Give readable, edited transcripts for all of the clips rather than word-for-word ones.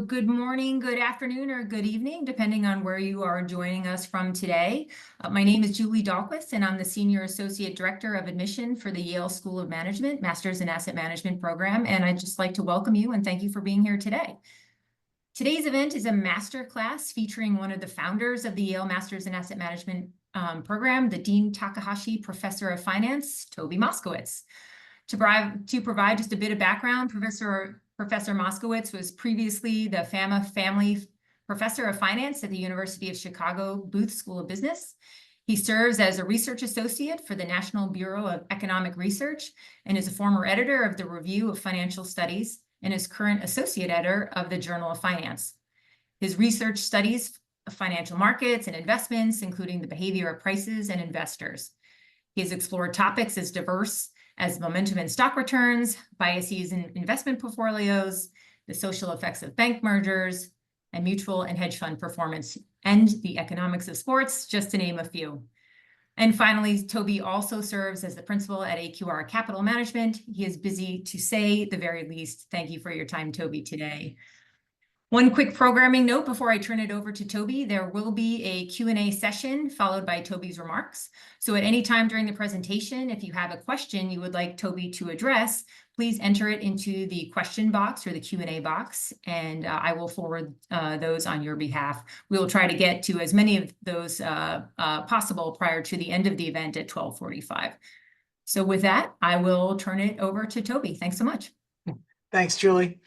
Good morning, good afternoon, or good evening, depending on where you are joining us from today. My name is Julie Dahlquist, and I'm the Senior Associate Director of Admission for the Yale School of Management, Masters in Asset Management program, and I'd just like to welcome you and thank you for being here today. Today's event is a master class featuring one of the founders of the Yale Masters in Asset Management program, the Dean Takahashi Professor of Finance, Tobias Moskowitz. To provide just a bit of background, Professor Moskowitz was previously the Fama Family Professor of Finance at the University of Chicago Booth School of Business. He serves as a research associate for the National Bureau of Economic Research and is a former editor of the Review of Financial Studies and is current associate editor of the Journal of Finance. His research studies financial markets and investments, including the behavior of prices and investors. He has explored topics as diverse as momentum in stock returns, biases in investment portfolios, the social effects of bank mergers, and mutual and hedge fund performance, and the economics of sports, just to name a few. And finally, Toby also serves as the principal at AQR Capital Management. He is busy, to say the very least. Thank you for your time, Toby, today. One quick programming note before I turn it over to Toby, there will be a Q&A session followed by Toby's remarks. So at any time during the presentation, if you have a question you would like Toby to address, please enter it into the question box or the Q&A box, and I will forward those on your behalf. We will try to get to as many of those possible prior to the end of the event at 12:45. So with that, I will turn it over to Toby. Thanks so much. Thanks, Julie.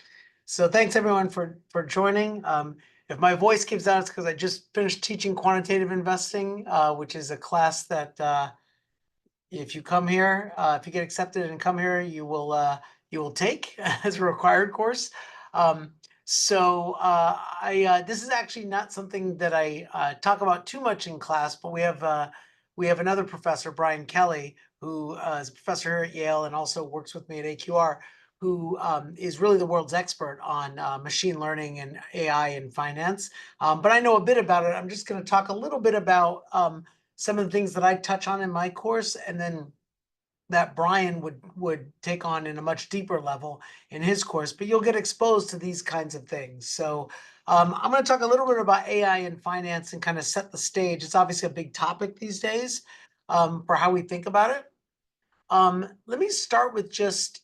So thanks everyone for joining. If my voice gives out, it's because I just finished teaching quantitative investing, which is a class that if you come here, if you get accepted and come here, you will take as a required course. This is actually not something that I talk about too much in class, but we have another professor, Brian Kelly, who is a professor here at Yale and also works with me at AQR, who is really the world's expert on machine learning and AI in finance. But I know a bit about it. I'm just going to talk a little bit about some of the things that I touch on in my course, and then that Brian would take on in a much deeper level in his course. But you'll get exposed to these kinds of things. So I'm going to talk a little bit about AI in finance and kind of set the stage. It's obviously a big topic these days for how we think about it. Let me start with just,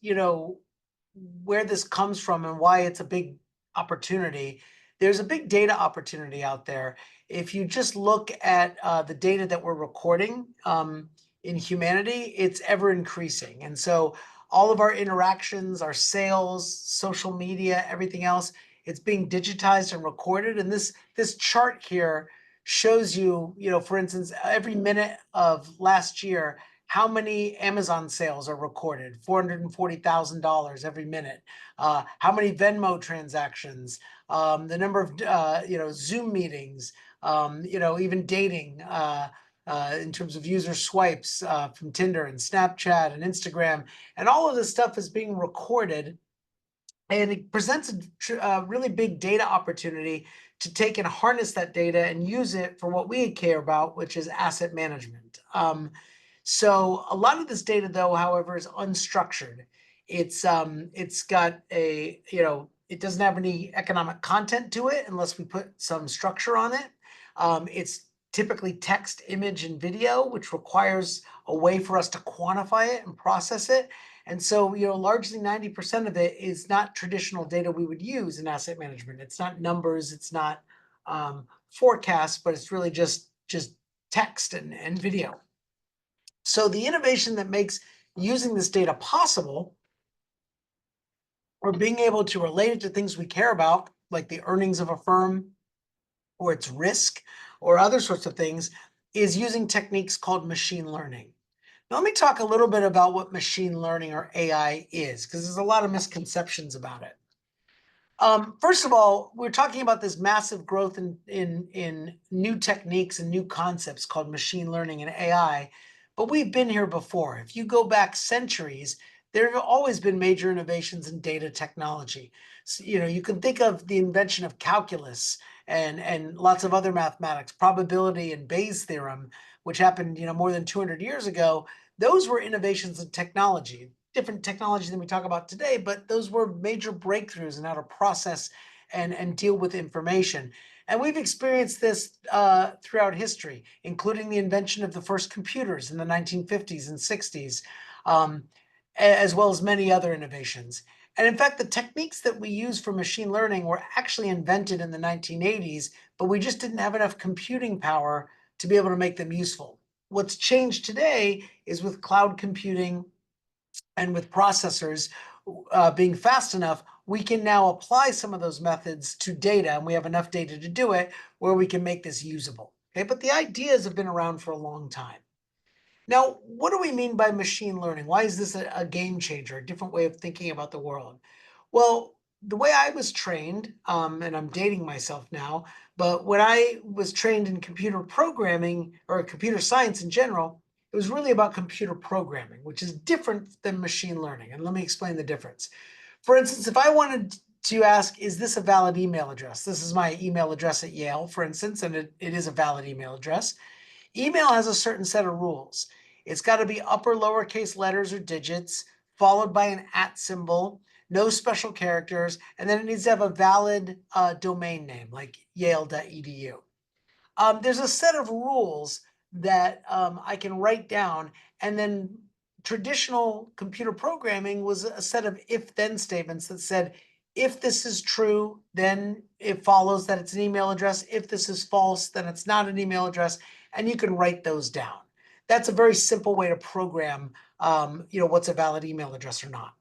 where this comes from and why it's a big opportunity. There's a big data opportunity out there. If you just look at the data that we're recording in humanity, it's ever increasing. And so all of our interactions, our sales, social media, everything else, it's being digitized and recorded. And this chart here shows you, for instance, every minute of last year, how many Amazon sales are recorded? $440,000 every minute. How many Venmo transactions? The number of Zoom meetings. Even dating in terms of user swipes from Tinder and Snapchat and Instagram, and all of this stuff is being recorded, and it presents a really big data opportunity to take and harness that data and use it for what we care about, which is asset management. So a lot of this data, though, however, is unstructured. It's got it doesn't have any economic content to it unless we put some structure on it. It's typically text, image, and video, which requires a way for us to quantify it and process it. And so, largely 90% of it is not traditional data we would use in asset management. It's not numbers, it's not forecasts, but it's really just text and video. So the innovation that makes using this data possible, or being able to relate it to things we care about, like the earnings of a firm or its risk or other sorts of things, is using techniques called machine learning. Now, let me talk a little bit about what machine learning or AI is, because there's a lot of misconceptions about it. First of all, we're talking about this massive growth in new techniques and new concepts called machine learning and AI. But we've been here before. If you go back centuries, there have always been major innovations in data technology. So, you can think of the invention of calculus and lots of other mathematics, probability and Bayes' theorem, which happened more than 200 years ago. Those were innovations in technology, different technology than we talk about today, but those were major breakthroughs in how to process and deal with information. And we've experienced this throughout history, including the invention of the first computers in the 1950s and 60s, as well as many other innovations. And in fact, the techniques that we use for machine learning were actually invented in the 1980s, but we just didn't have enough computing power to be able to make them useful. What's changed today is with cloud computing and with processors being fast enough, we can now apply some of those methods to data, and we have enough data to do it where we can make this usable. Okay, but the ideas have been around for a long time. Now, what do we mean by machine learning? Why is this a game changer, a different way of thinking about the world? Well, the way I was trained, and I'm dating myself now, but when I was trained in computer programming or computer science in general, it was really about computer programming, which is different than machine learning. And let me explain the difference. For instance, if I wanted to ask, is this a valid email address? This is my email address at Yale, for instance, and it is a valid email address. Email has a certain set of rules. It's got to be upper lowercase letters or digits, followed by an @ symbol, no special characters, and then it needs to have a valid domain name like yale.edu. There's a set of rules that I can write down, and then traditional computer programming was a set of if-then statements that said, if this is true, then it follows that it's an email address. If this is false, then it's not an email address, and you can write those down. That's a very simple way to program, what's a valid email address or not.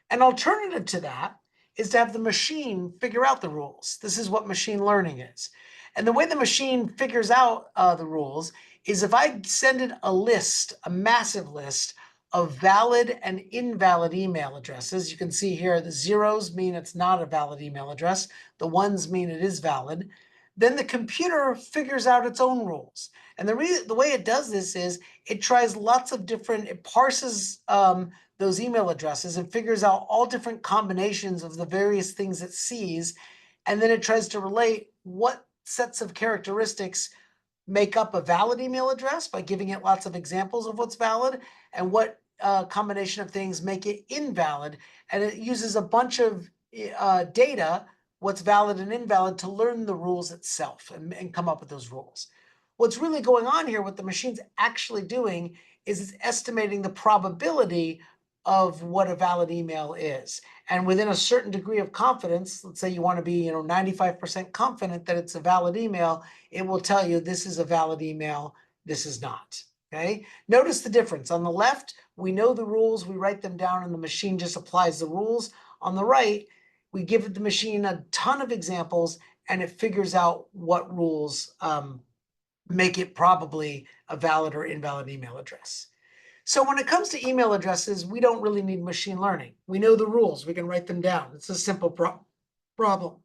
An alternative to that is to have the machine figure out the rules. This is what machine learning is. And the way the machine figures out the rules is if I send it a list, a massive list of valid and invalid email addresses. You can see here the zeros mean it's not a valid email address. The ones mean it is valid. Then the computer figures out its own rules. And the way it does this is it tries lots of different, it parses those email addresses and figures out all different combinations of the various things it sees. And then it tries to relate what sets of characteristics make up a valid email address by giving it lots of examples of what's valid, and what combination of things make it invalid. And it uses a bunch of data, what's valid and invalid, to learn the rules itself and come up with those rules. What's really going on here, what the machine's actually doing, is it's estimating the probability of what a valid email is. And within a certain degree of confidence, let's say you want to be 95% confident that it's a valid email, it will tell you this is a valid email, this is not. Okay. Notice the difference. On the left, we know the rules, we write them down, and the machine just applies the rules. On the right, we give the machine a ton of examples, and it figures out what rules make it probably a valid or invalid email address. So when it comes to email addresses, we don't really need machine learning. We know the rules, we can write them down. It's a simple problem.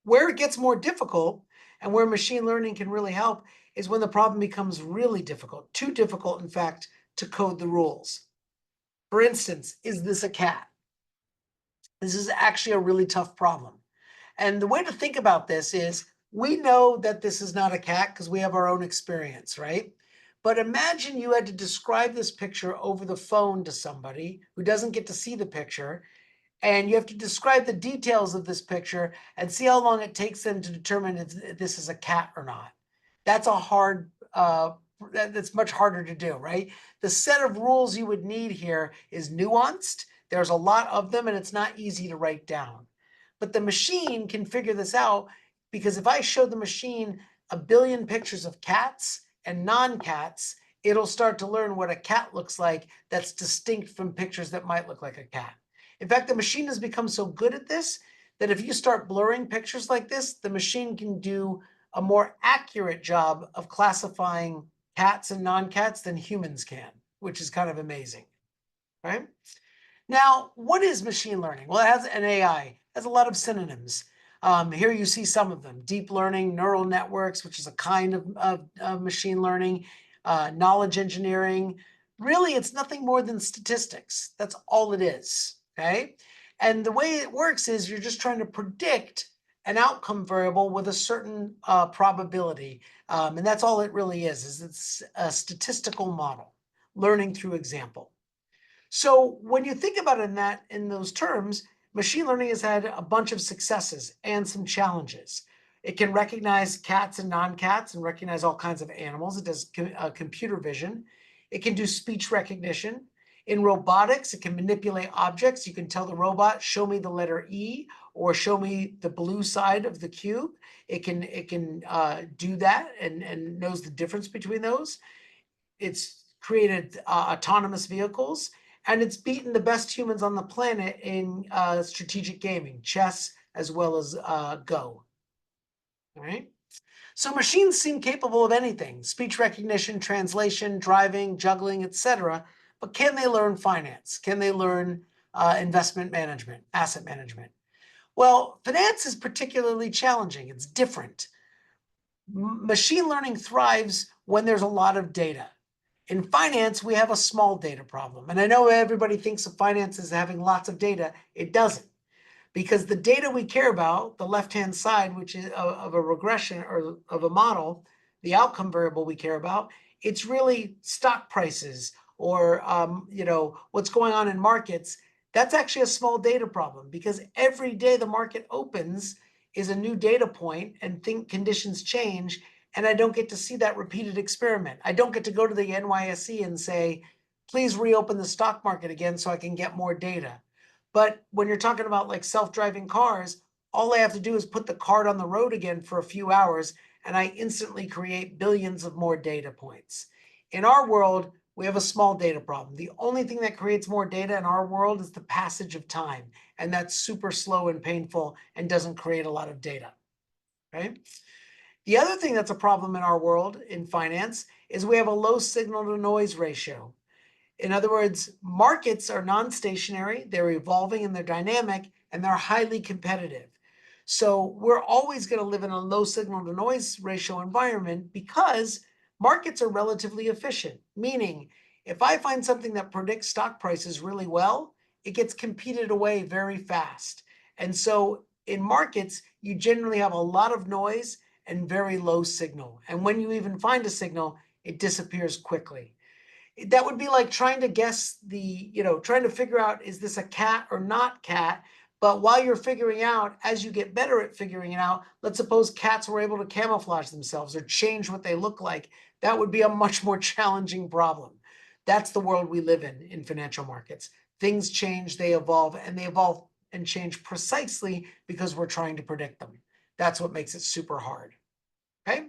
Where it gets more difficult and where machine learning can really help is when the problem becomes really difficult, too difficult, in fact, to code the rules. For instance, is this a cat? This is actually a really tough problem. And the way to think about this is, we know that this is not a cat because we have our own experience, right? But imagine you had to describe this picture over the phone to somebody who doesn't get to see the picture, and you have to describe the details of this picture and see how long it takes them to determine if this is a cat or not. That's that's much harder to do, right? The set of rules you would need here is nuanced. There's a lot of them, and it's not easy to write down. But the machine can figure this out, because if I show the machine a billion pictures of cats and non-cats, it'll start to learn what a cat looks like that's distinct from pictures that might look like a cat. In fact, the machine has become so good at this that if you start blurring pictures like this, the machine can do a more accurate job of classifying cats and non-cats than humans can, which is kind of amazing, right? Now, what is machine learning? Well, it has an AI. It has a lot of synonyms. Here you see some of them: deep learning, neural networks, which is a kind of machine learning, knowledge engineering. Really, it's nothing more than statistics. That's all it is, okay? And the way it works is you're just trying to predict an outcome variable with a certain probability. And that's all it really is it's a statistical model, learning through example. So when you think about it in those terms, machine learning has had a bunch of successes and some challenges. It can recognize cats and non-cats and recognize all kinds of animals. It does computer vision. It can do speech recognition. In robotics, it can manipulate objects. You can tell the robot, show me the letter E or show me the blue side of the cube. It can do that and knows the difference between those. It's created autonomous vehicles, and it's beaten the best humans on the planet in strategic gaming, chess, as well as Go. All right. So machines seem capable of anything: speech recognition, translation, driving, juggling, etc. But can they learn finance? Can they learn investment management, asset management? Well, finance is particularly challenging. It's different. Machine learning thrives when there's a lot of data. In finance, we have a small data problem. And I know everybody thinks of finance as having lots of data. It doesn't. Because the data we care about, the left-hand side, which is of a regression or of a model, the outcome variable we care about, it's really stock prices or what's going on in markets. That's actually a small data problem, because every day the market opens is a new data point and conditions change, and I don't get to see that repeated experiment. I don't get to go to the NYSE and say, please reopen the stock market again so I can get more data. But when you're talking about like self-driving cars, all I have to do is put the cart on the road again for a few hours, and I instantly create billions of more data points. In our world, we have a small data problem. The only thing that creates more data in our world is the passage of time, and that's super slow and painful and doesn't create a lot of data. Okay? The other thing that's a problem in our world in finance is we have a low signal to noise ratio. In other words, markets are non-stationary, they're evolving and they're dynamic, and they're highly competitive. So we're always going to live in a low signal to noise ratio environment because markets are relatively efficient. Meaning, if I find something that predicts stock prices really well, it gets competed away very fast. And so in markets, you generally have a lot of noise and very low signal. And when you even find a signal, it disappears quickly. That would be like trying to guess trying to figure out, is this a cat or not cat? But while you're figuring out, as you get better at figuring it out, let's suppose cats were able to camouflage themselves or change what they look like. That would be a much more challenging problem. That's the world we live in financial markets. Things change, they evolve, and they evolve and change precisely because we're trying to predict them. That's what makes it super hard. Okay?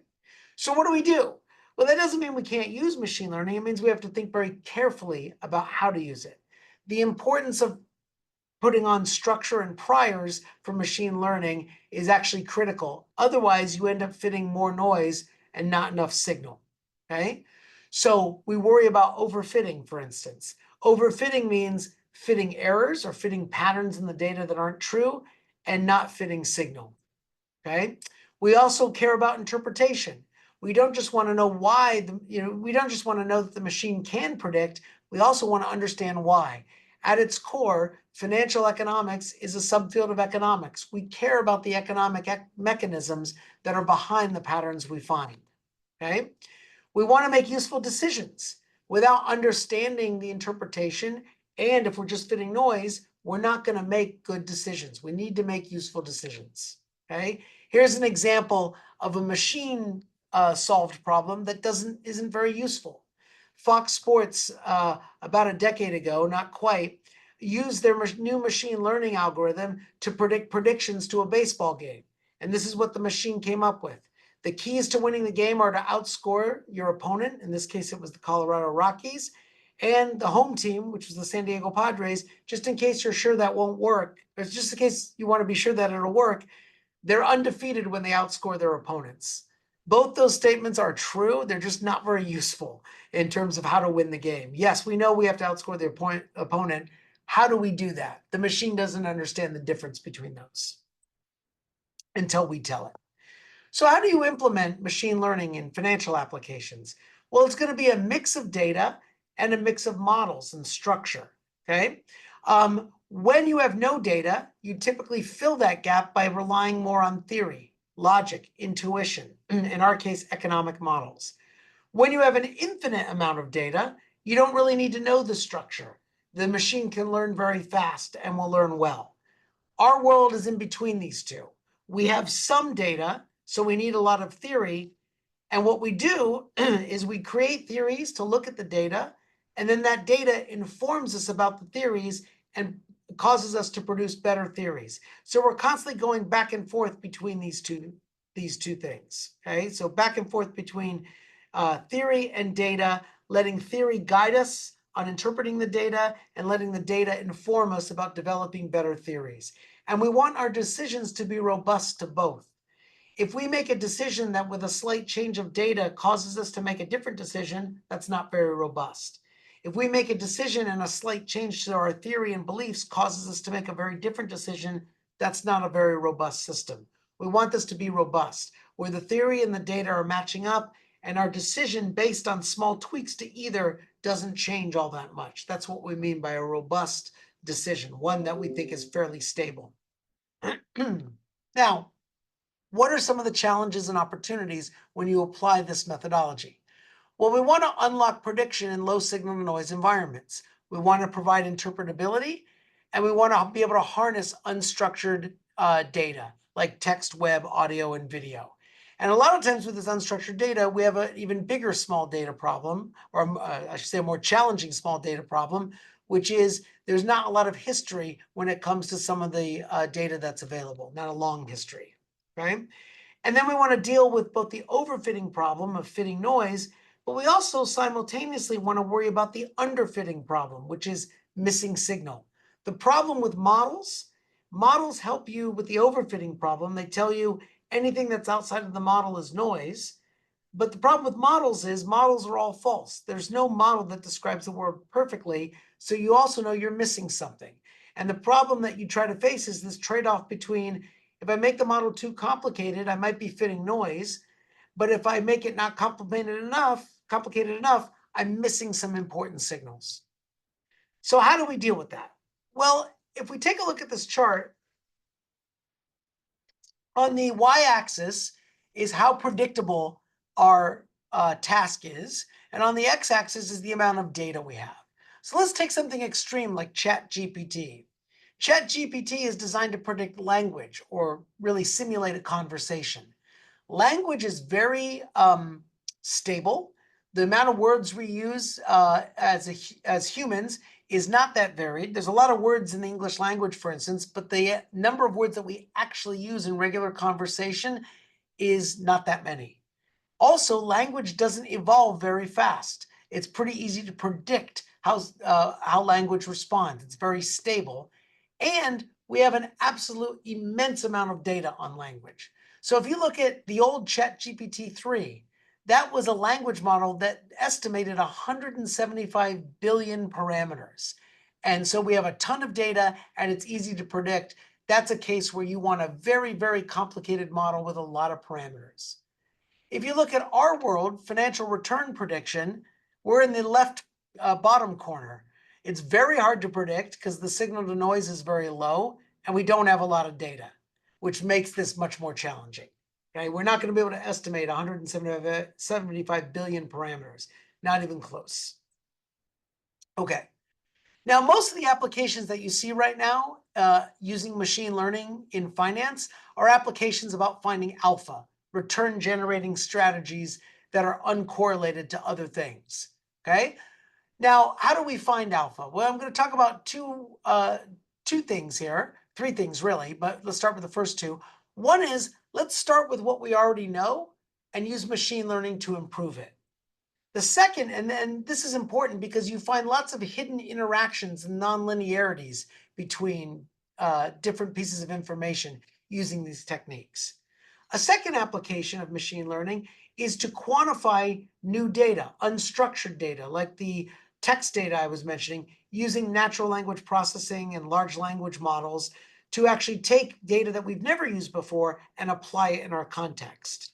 So what do we do? Well, that doesn't mean we can't use machine learning. It means we have to think very carefully about how to use it. The importance of putting on structure and priors for machine learning is actually critical. Otherwise, you end up fitting more noise and not enough signal. Okay? So we worry about overfitting, for instance. Overfitting means fitting errors or fitting patterns in the data that aren't true and not fitting signal. Okay? We also care about interpretation. We don't just want to know why, we don't just want to know that the machine can predict. We also want to understand why. At its core, financial economics is a subfield of economics. We care about the economic mechanisms that are behind the patterns we find. Okay? We want to make useful decisions. Without understanding the interpretation, and if we're just fitting noise, we're not going to make good decisions. We need to make useful decisions. Okay? Here's an example of a machine solved problem that isn't very useful. Fox Sports, about a decade ago, not quite, used their new machine learning algorithm to predict predictions to a baseball game. And this is what the machine came up with. The keys to winning the game are to outscore your opponent. In this case, it was the Colorado Rockies. And the home team, which was the San Diego Padres, just in case you're sure that won't work, or just in case you want to be sure that it'll work, they're undefeated when they outscore their opponents. Both those statements are true. They're just not very useful in terms of how to win the game. Yes, we know we have to outscore the opponent. How do we do that? The machine doesn't understand the difference between those until we tell it. So how do you implement machine learning in financial applications? Well, it's going to be a mix of data and a mix of models and structure. Okay. When you have no data, you typically fill that gap by relying more on theory, logic, intuition, in our case, economic models. When you have an infinite amount of data, you don't really need to know the structure. The machine can learn very fast and will learn well. Our world is in between these two. We have some data, so we need a lot of theory. And what we do is we create theories to look at the data, and then that data informs us about the theories and causes us to produce better theories. So we're constantly going back and forth between these two things. Okay, so back and forth between theory and data, letting theory guide us on interpreting the data and letting the data inform us about developing better theories. And we want our decisions to be robust to both. If we make a decision that with a slight change of data causes us to make a different decision, that's not very robust. If we make a decision and a slight change to our theory and beliefs causes us to make a very different decision, that's not a very robust system. We want this to be robust, where the theory and the data are matching up and our decision based on small tweaks to either doesn't change all that much. That's what we mean by a robust decision, one that we think is fairly stable. Now, what are some of the challenges and opportunities when you apply this methodology? Well, we want to unlock prediction in low signal to noise environments. We want to provide interpretability, and we want to be able to harness unstructured data like text, web, audio, and video. And a lot of times with this unstructured data, we have an even bigger small data problem, or I should say a more challenging small data problem, which is there's not a lot of history when it comes to some of the data that's available, not a long history. Right? And then we want to deal with both the overfitting problem of fitting noise, but we also simultaneously want to worry about the underfitting problem, which is missing signal. The problem with models help you with the overfitting problem. They tell you anything that's outside of the model is noise. But the problem with models is models are all false. There's no model that describes the world perfectly. So you also know you're missing something. And the problem that you try to face is this trade-off between if I make the model too complicated, I might be fitting noise. But if I make it not complicated enough, I'm missing some important signals. So how do we deal with that? Well, if we take a look at this chart, on the y-axis is how predictable our task is. And on the x-axis is the amount of data we have. So let's take something extreme like ChatGPT. ChatGPT is designed to predict language or really simulate a conversation. Language is very stable. The amount of words we use as humans is not that varied. There's a lot of words in the English language, for instance, but the number of words that we actually use in regular conversation is not that many. Also, language doesn't evolve very fast. It's pretty easy to predict how language responds. It's very stable. And we have an absolute immense amount of data on language. So if you look at the old ChatGPT 3, that was a language model that estimated 175 billion parameters. And so we have a ton of data and it's easy to predict. That's a case where you want a very, very complicated model with a lot of parameters. If you look at our world, financial return prediction, we're in the left bottom corner. It's very hard to predict because the signal to noise is very low and we don't have a lot of data, which makes this much more challenging. Okay, we're not going to be able to estimate 175 billion parameters, not even close. Okay, now most of the applications that you see right now using machine learning in finance are applications about finding alpha, return generating strategies that are uncorrelated to other things. Okay. Now, how do we find alpha? Well, I'm going to talk about two things here, three things really, but let's start with the first two. One is let's start with what we already know and use machine learning to improve it. The second, and then this is important because you find lots of hidden interactions and nonlinearities between different pieces of information using these techniques. A second application of machine learning is to quantify new data, unstructured data, like the text data I was mentioning, using natural language processing and large language models to actually take data that we've never used before and apply it in our context.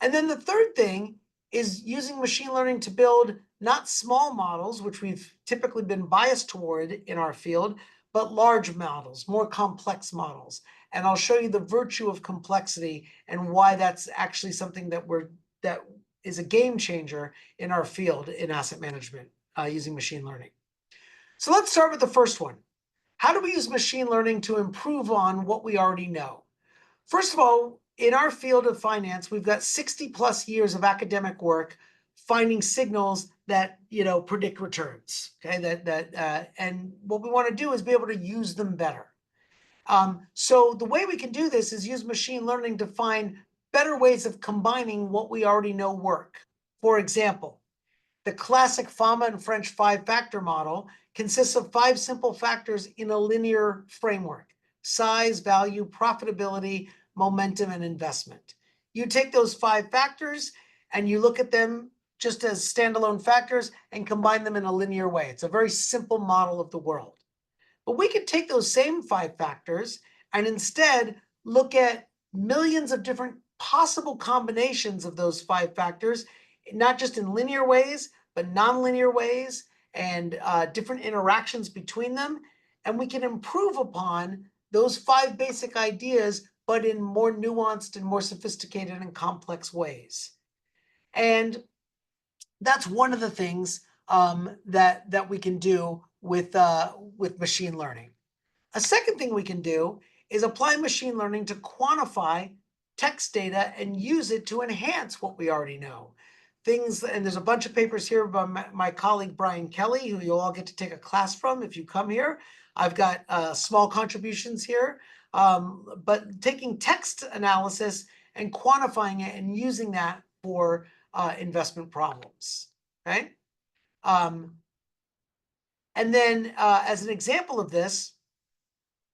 And then the third thing is using machine learning to build not small models, which we've typically been biased toward in our field, but large models, more complex models. And I'll show you the virtue of complexity and why that's actually something that is a game changer in our field in asset management using machine learning. So let's start with the first one. how do we use machine learning to improve on what we already know? First of all, in our field of finance, we've got 60 plus years of academic work finding signals that predict returns. Okay, and what we want to do is be able to use them better. So the way we can do this is use machine learning to find better ways of combining what we already know work. For example, the classic FAMA and French five-factor model consists of 5 simple factors in a linear framework: size, value, profitability, momentum, and investment. You take those 5 factors and you look at them just as standalone factors and combine them in a linear way. It's a very simple model of the world. But we could take those same 5 factors and instead look at millions of different possible combinations of those 5 factors, not just in linear ways, but nonlinear ways and different interactions between them. And we can improve upon those 5 basic ideas, but in more nuanced and more sophisticated and complex ways. And that's one of the things that we can do with machine learning. A second thing we can do is apply machine learning to quantify text data and use it to enhance what we already know. Things, and there's a bunch of papers here by my colleague Brian Kelly, who you'll all get to take a class from if you come here. I've got small contributions here, but taking text analysis and quantifying it and using that for investment problems, okay? And then as an example of this,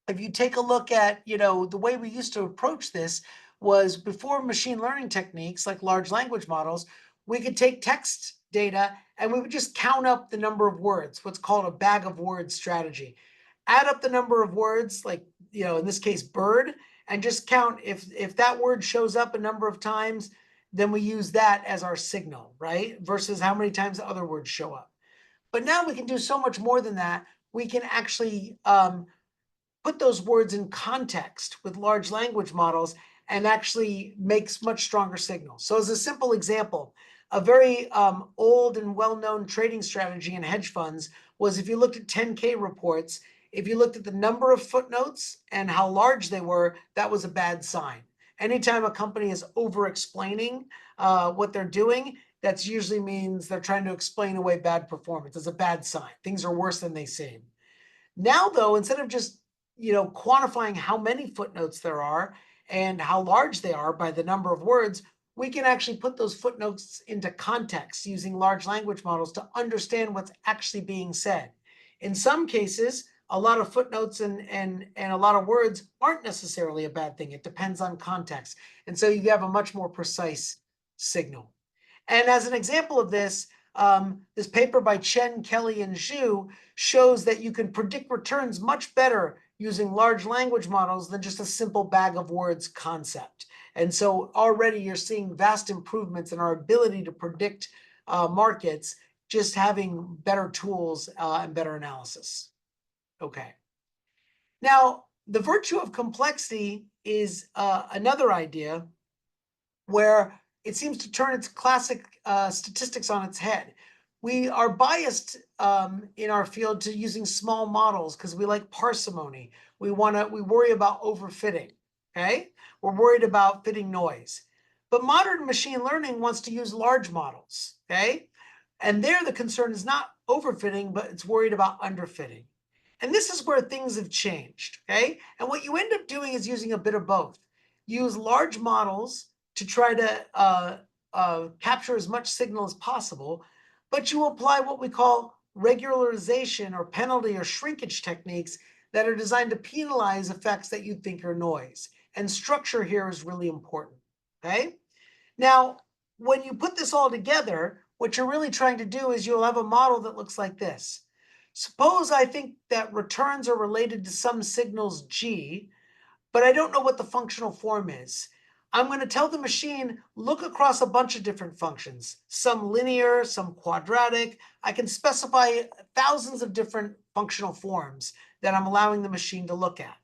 if you take a look at, the way we used to approach this was before machine learning techniques like large language models, we could take text data and we would just count up the number of words, what's called a bag of words strategy. Add up the number of words, like, in this case, bird, and just count if that word shows up a number of times, then we use that as our signal, right? Versus how many times the other words show up. But now we can do so much more than that. We can actually put those words in context with large language models and actually makes much stronger signals. So as a simple example, a very old and well-known trading strategy in hedge funds was if you looked at 10K reports, if you looked at the number of footnotes and how large they were, that was a bad sign. Anytime a company is over-explaining what they're doing, that usually means they're trying to explain away bad performance. It's a bad sign. Things are worse than they seem. Now, though, instead of just quantifying how many footnotes there are and how large they are by the number of words, we can actually put those footnotes into context using large language models to understand what's actually being said. In some cases, a lot of footnotes and a lot of words aren't necessarily a bad thing. It depends on context. And so you have a much more precise signal. And as an example of this, this paper by Chen, Kelly, and Zhu shows that you can predict returns much better using large language models than just a simple bag of words concept. And so already you're seeing vast improvements in our ability to predict markets, just having better tools and better analysis. Okay. Now, the virtue of complexity is another idea where it seems to turn its classic statistics on its head. We are biased in our field to using small models because we like parsimony. We worry about overfitting, okay? We're worried about fitting noise. But modern machine learning wants to use large models, okay? And there the concern is not overfitting, but it's worried about underfitting. And this is where things have changed, okay? And what you end up doing is using a bit of both. Use large models to try to capture as much signal as possible, but you apply what we call regularization or penalty or shrinkage techniques that are designed to penalize effects that you think are noise. And structure here is really important, okay? Now, when you put this all together, what you're really trying to do is you'll have a model that looks like this. Suppose I think that returns are related to some signals G, but I don't know what the functional form is. I'm going to tell the machine, look across a bunch of different functions, some linear, some quadratic. I can specify thousands of different functional forms that I'm allowing the machine to look at.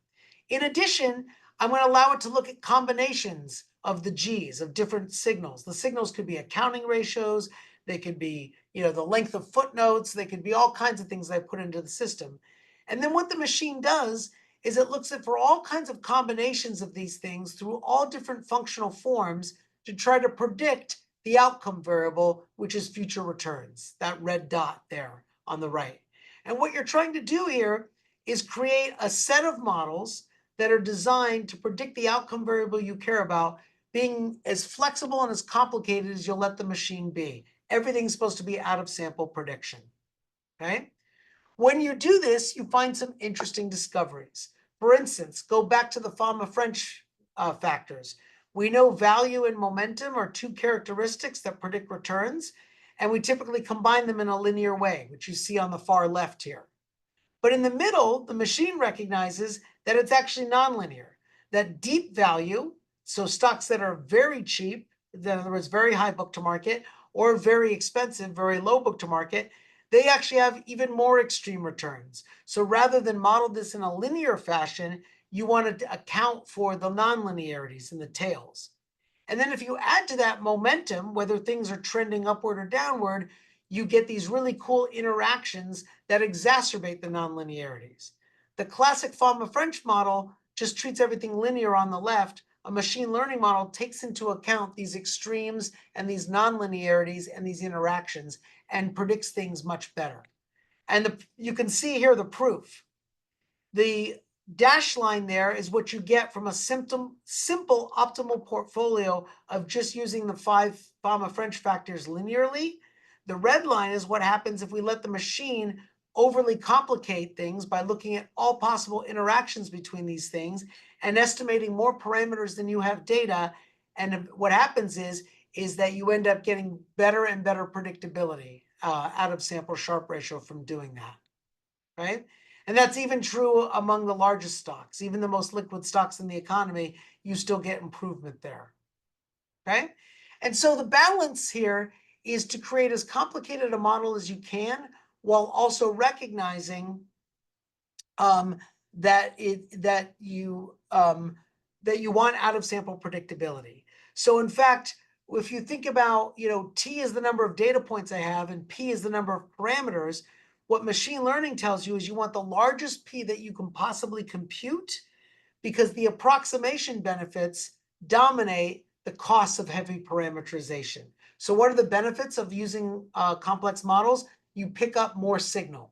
In addition, I'm going to allow it to look at combinations of the G's, of different signals. The signals could be accounting ratios. They could be, the length of footnotes. They could be all kinds of things that I put into the system. And then what the machine does is it looks at for all kinds of combinations of these things through all different functional forms to try to predict the outcome variable, which is future returns, that red dot there on the right. And what you're trying to do here is create a set of models that are designed to predict the outcome variable you care about, being as flexible and as complicated as you'll let the machine be. Everything's supposed to be out of sample prediction, okay? When you do this, you find some interesting discoveries. For instance, go back to the Fama-French factors. We know value and momentum are two characteristics that predict returns, and we typically combine them in a linear way, which you see on the far left here. But in the middle, the machine recognizes that it's actually nonlinear, that deep value, so stocks that are very cheap, in other words, very high book to market, or very expensive, very low book to market, they actually have even more extreme returns. So rather than model this in a linear fashion, you want to account for the nonlinearities in the tails. And then if you add to that momentum, whether things are trending upward or downward, you get these really cool interactions that exacerbate the nonlinearities. The classic Fama-French model just treats everything linear on the left. A machine learning model takes into account these extremes and these nonlinearities and these interactions and predicts things much better. And you can see here the proof. The dashed line there is what you get from a simple optimal portfolio of just using the 5 Fama-French factors linearly. The red line is what happens if we let the machine overly complicate things by looking at all possible interactions between these things and estimating more parameters than you have data. And what happens is that you end up getting better and better predictability out of sample Sharpe ratio from doing that, right? And that's even true among the largest stocks. Even the most liquid stocks in the economy, you still get improvement there, okay? And so the balance here is to create as complicated a model as you can while also recognizing that you want out of sample predictability. So in fact, if you think about, T is the number of data points I have and P is the number of parameters, what machine learning tells you is you want the largest P that you can possibly compute because the approximation benefits dominate the costs of heavy parameterization. So what are the benefits of using complex models? You pick up more signal.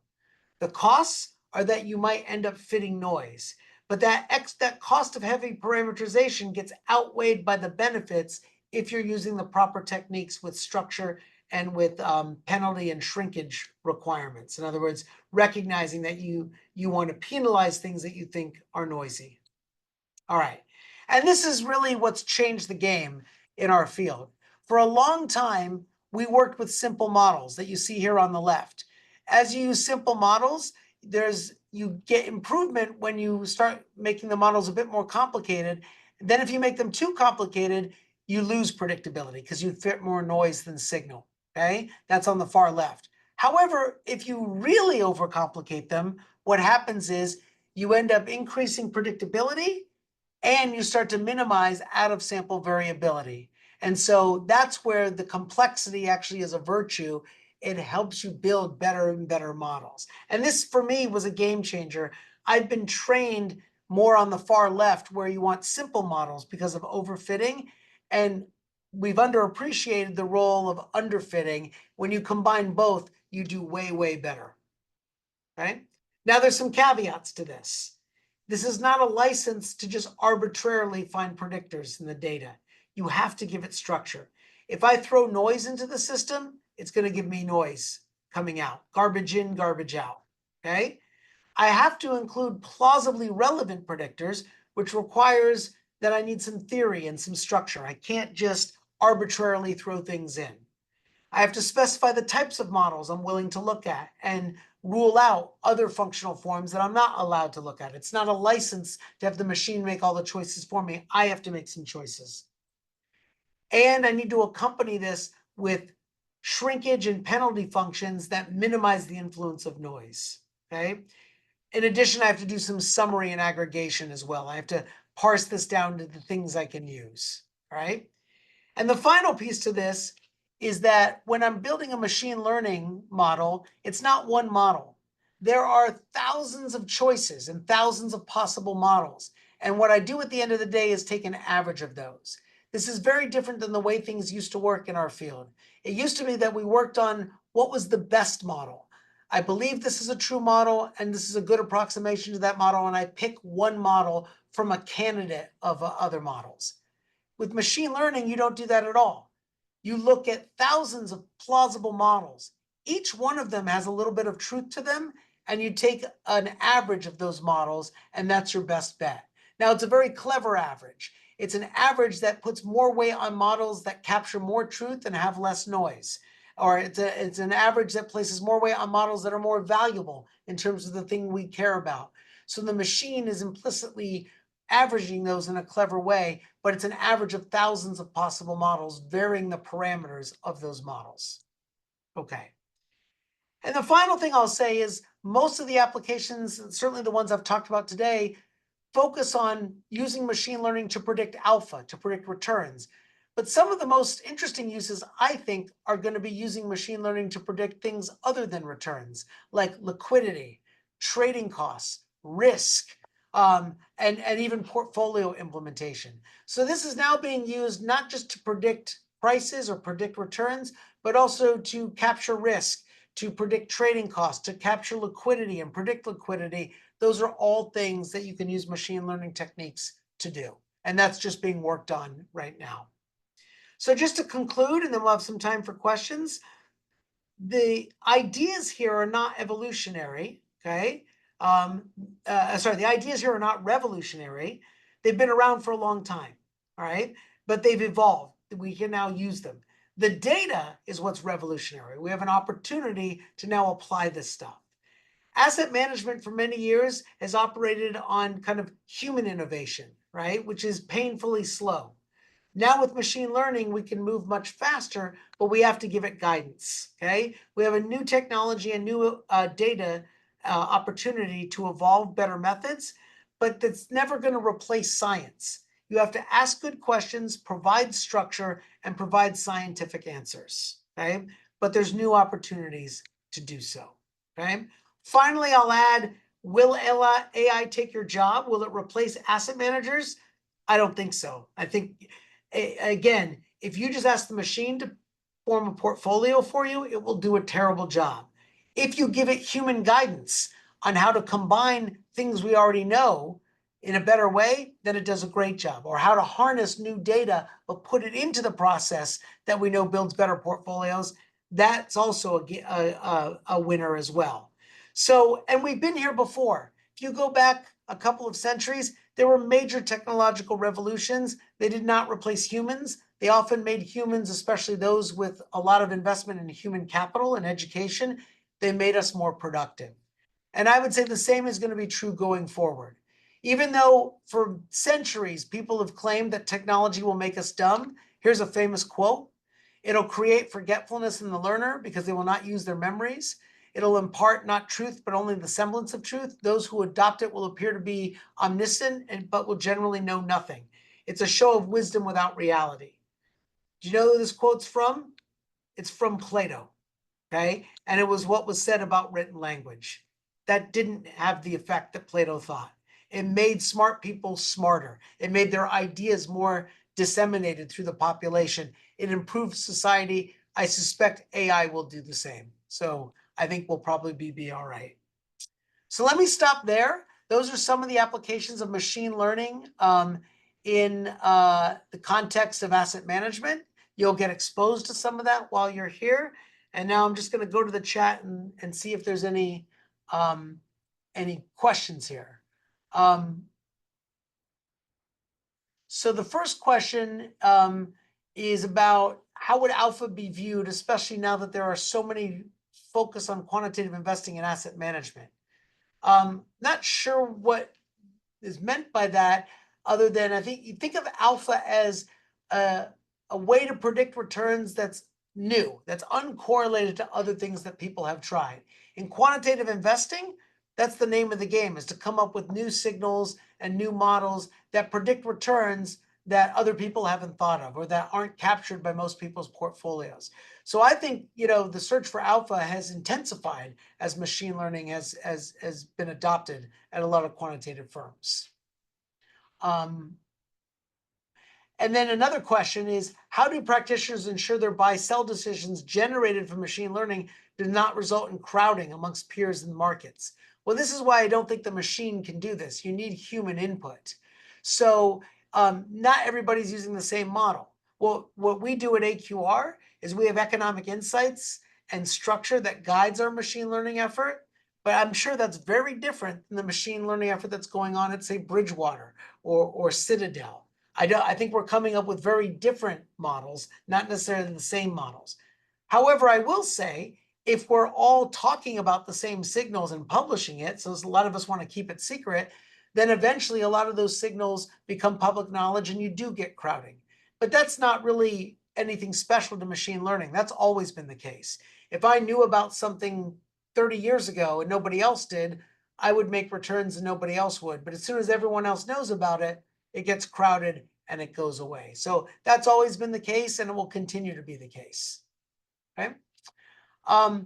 The costs are that you might end up fitting noise, but that cost of heavy parameterization gets outweighed by the benefits if you're using the proper techniques with structure and with penalty and shrinkage requirements. In other words, recognizing that you want to penalize things that you think are noisy. All right. And this is really what's changed the game in our field. For a long time, we worked with simple models that you see here on the left. As you use simple models, you get improvement when you start making the models a bit more complicated. Then if you make them too complicated, you lose predictability because you fit more noise than signal, okay? That's on the far left. However, if you really overcomplicate them, what happens is you end up increasing predictability and you start to minimize out of sample variability. And so that's where the complexity actually is a virtue. It helps you build better and better models. And this, for me, was a game changer. I've been trained more on the far left where you want simple models because of overfitting. And we've underappreciated the role of underfitting. When you combine both, you do way, way better. Right? Now, there's some caveats to this. This is not a license to just arbitrarily find predictors in the data. You have to give it structure. If I throw noise into the system, it's going to give me noise coming out. Garbage in, garbage out. Okay? I have to include plausibly relevant predictors, which requires that I need some theory and some structure. I can't just arbitrarily throw things in. I have to specify the types of models I'm willing to look at and rule out other functional forms that I'm not allowed to look at. It's not a license to have the machine make all the choices for me. I have to make some choices. And I need to accompany this with shrinkage and penalty functions that minimize the influence of noise, okay? In addition, I have to do some summary and aggregation as well. I have to parse this down to the things I can use, all right? And the final piece to this is that when I'm building a machine learning model, it's not one model. there are thousands of choices and thousands of possible models. And what I do at the end of the day is take an average of those. This is very different than the way things used to work in our field. It used to be that we worked on what was the best model. I believe this is a true model and this is a good approximation to that model, and I pick one model from a candidate of other models. With machine learning, you don't do that at all. You look at thousands of plausible models. Each one of them has a little bit of truth to them, and you take an average of those models, and that's your best bet. Now, it's a very clever average. It's an average that puts more weight on models that capture more truth and have less noise. Or it's an average that places more weight on models that are more valuable in terms of the thing we care about. So the machine is implicitly averaging those in a clever way, but it's an average of thousands of possible models, varying the parameters of those models. Okay. And the final thing I'll say is most of the applications, certainly the ones I've talked about today, focus on using machine learning to predict alpha, to predict returns. But some of the most interesting uses, I think, are going to be using machine learning to predict things other than returns, like liquidity, trading costs, risk, and even portfolio implementation. So this is now being used not just to predict prices or predict returns, but also to capture risk, to predict trading costs, to capture liquidity and predict liquidity. Those are all things that you can use machine learning techniques to do. And that's just being worked on right now. So just to conclude, and then we'll have some time for questions, the ideas here are not evolutionary, okay? The ideas here are not revolutionary. They've been around for a long time, all right? But they've evolved. We can now use them. The data is what's revolutionary. We have an opportunity to now apply this stuff. Asset management for many years has operated on kind of human innovation, right? Which is painfully slow. Now with machine learning, we can move much faster, but we have to give it guidance, okay? We have a new technology, a new data opportunity to evolve better methods, but that's never going to replace science. You have to ask good questions, provide structure, and provide scientific answers, okay? But there's new opportunities to do so, okay? Finally, I'll add, will AI take your job? Will it replace asset managers? I don't think so. I think, again, if you just ask the machine to form a portfolio for you, it will do a terrible job. If you give it human guidance on how to combine things we already know in a better way, then it does a great job. Or how to harness new data, but put it into the process that we know builds better portfolios, that's also a winner as well. So, and we've been here before. If you go back a couple of centuries, there were major technological revolutions. They did not replace humans. They often made humans, especially those with a lot of investment in human capital and education, they made us more productive. And I would say the same is going to be true going forward. Even though for centuries people have claimed that technology will make us dumb, here's a famous quote: "It'll create forgetfulness in the learner because they will not use their memories. It'll impart not truth, but only the semblance of truth. Those who adopt it will appear to be omniscient, but will generally know nothing. It's a show of wisdom without reality." Do you know who this quote's from? It's from Plato, okay? And it was what was said about written language. That didn't have the effect that Plato thought. It made smart people smarter. It made their ideas more disseminated through the population. It improved society. I suspect AI will do the same. So I think we'll probably be all right. So let me stop there. Those are some of the applications of machine learning in the context of asset management. You'll get exposed to some of that while you're here. And now I'm just going to go to the chat and see if there's any questions here. So the first question is about how would alpha be viewed, especially now that there are so many focus on quantitative investing and asset management. Not sure what is meant by that, other than I think you think of alpha as a way to predict returns that's new, that's uncorrelated to other things that people have tried. In quantitative investing, that's the name of the game, is to come up with new signals and new models that predict returns that other people haven't thought of or that aren't captured by most people's portfolios. So I think, the search for alpha has intensified as machine learning has been adopted at a lot of quantitative firms. And then another question is, how do practitioners ensure their buy-sell decisions generated from machine learning do not result in crowding amongst peers in markets? Well, this is why I don't think the machine can do this. You need human input. So not everybody's using the same model. Well, what we do at AQR is we have economic insights and structure that guides our machine learning effort. But I'm sure that's very different than the machine learning effort that's going on at, say, Bridgewater or Citadel. I think we're coming up with very different models, not necessarily the same models. However, I will say, if we're all talking about the same signals and publishing it, so a lot of us want to keep it secret, then eventually a lot of those signals become public knowledge and you do get crowding. But that's not really anything special to machine learning. That's always been the case. If I knew about something 30 years ago and nobody else did, I would make returns and nobody else would. But as soon as everyone else knows about it, it gets crowded and it goes away. So that's always been the case and it will continue to be the case. Okay. Another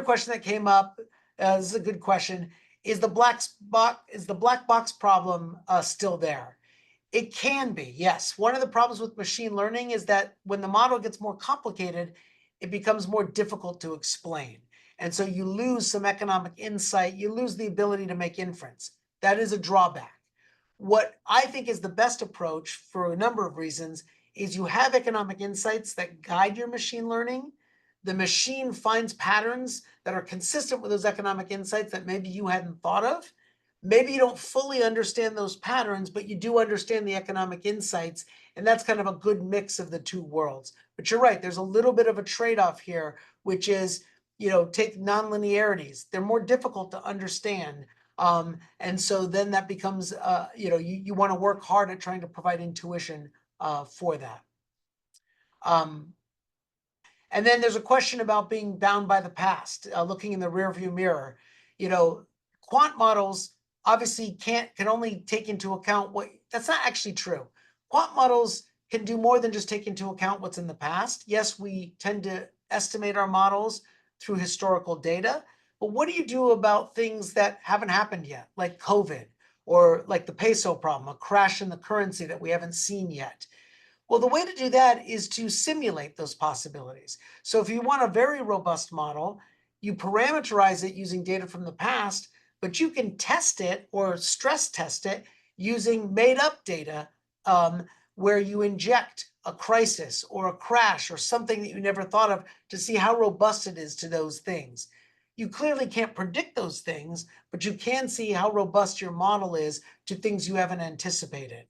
question that came up, this is a good question, is the black box problem still there? It can be, yes. One of the problems with machine learning is that when the model gets more complicated, it becomes more difficult to explain. And so you lose some economic insight, you lose the ability to make inference. That is a drawback. What I think is the best approach for a number of reasons is you have economic insights that guide your machine learning. The machine finds patterns that are consistent with those economic insights that maybe you hadn't thought of. Maybe you don't fully understand those patterns, but you do understand the economic insights. And that's kind of a good mix of the two worlds. But you're right, there's a little bit of a trade-off here, which is, take nonlinearities. They're more difficult to understand. And so then that becomes, you want to work hard at trying to provide intuition for that. And then there's a question about being bound by the past, looking in the rearview mirror. Quant models obviously can only take into account that's not actually true. Quant models can do more than just take into account what's in the past. Yes, we tend to estimate our models through historical data, but what do you do about things that haven't happened yet, like COVID or like the peso problem, a crash in the currency that we haven't seen yet? Well, the way to do that is to simulate those possibilities. So if you want a very robust model, you parameterize it using data from the past, but you can test it or stress test it using made up data where you inject a crisis or a crash or something that you never thought of to see how robust it is to those things. You clearly can't predict those things, but you can see how robust your model is to things you haven't anticipated.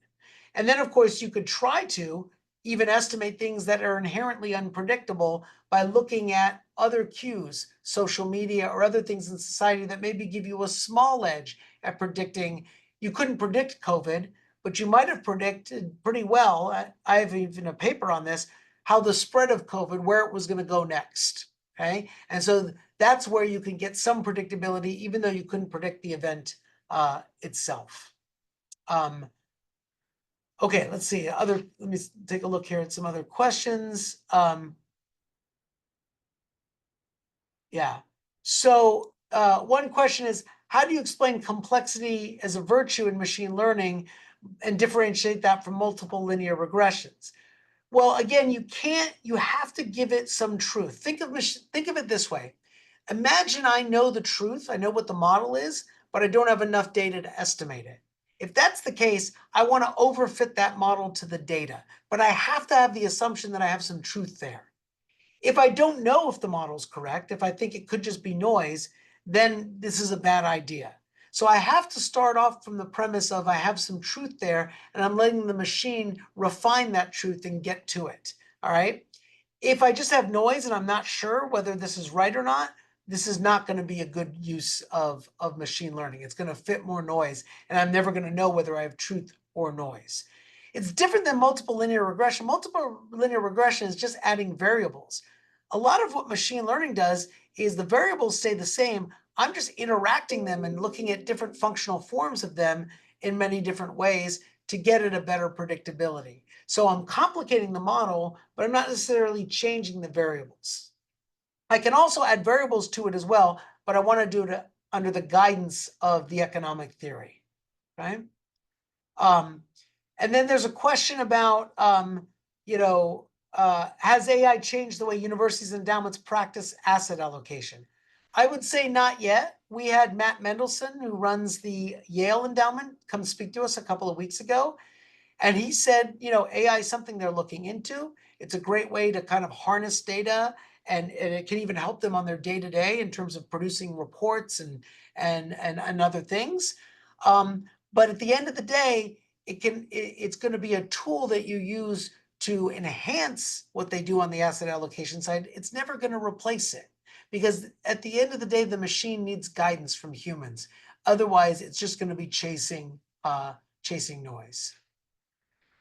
And then, of course, you could try to even estimate things that are inherently unpredictable by looking at other cues, social media or other things in society that maybe give you a small edge at predicting. You couldn't predict COVID, but you might have predicted pretty well. I have even a paper on this, how the spread of COVID, where it was going to go next. Okay. And so that's where you can get some predictability, even though you couldn't predict the event itself. Okay, let's see. Let me take a look here at some other questions. Yeah. So one question is, how do you explain complexity as a virtue in machine learning and differentiate that from multiple linear regressions? Well, again, you have to give it some truth. Think of it this way. Imagine I know the truth, I know what the model is, but I don't have enough data to estimate it. If that's the case, I want to overfit that model to the data, but I have to have the assumption that I have some truth there. If I don't know if the model's correct, if I think it could just be noise, then this is a bad idea. So I have to start off from the premise of I have some truth there, and I'm letting the machine refine that truth and get to it. All right. If I just have noise and I'm not sure whether this is right or not, this is not going to be a good use of machine learning. It's going to fit more noise, and I'm never going to know whether I have truth or noise. It's different than multiple linear regression. Multiple linear regression is just adding variables. A lot of what machine learning does is the variables stay the same. I'm just interacting them and looking at different functional forms of them in many different ways to get at a better predictability. So I'm complicating the model, but I'm not necessarily changing the variables. I can also add variables to it as well, but I want to do it under the guidance of the economic theory, right? And then there's a question about, has AI changed the way universities and endowments practice asset allocation? I would say not yet. We had Matt Mendelson, who runs the Yale Endowment, come speak to us a couple of weeks ago. And he said, AI is something they're looking into. It's a great way to kind of harness data, and it can even help them on their day-to-day in terms of producing reports and other things. But at the end of the day, it's going to be a tool that you use to enhance what they do on the asset allocation side. It's never going to replace it, because at the end of the day, the machine needs guidance from humans. Otherwise, it's just going to be chasing noise.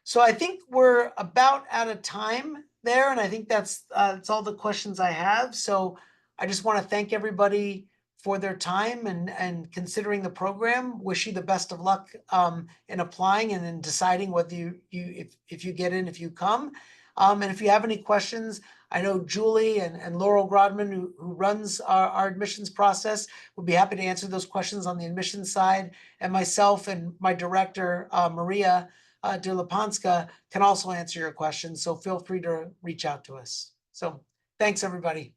So I think we're about out of time there, and I think that's all the questions I have. So I just want to thank everybody for their time and considering the program. Wish you the best of luck in applying and in deciding whether if you get in, if you come. And if you have any questions, I know Julie and Laurel Grodman, who runs our admissions process, would be happy to answer those questions on the admissions side. And myself and my director, Maria De Lepanska, can also answer your questions. So feel free to reach out to us. So thanks, everybody.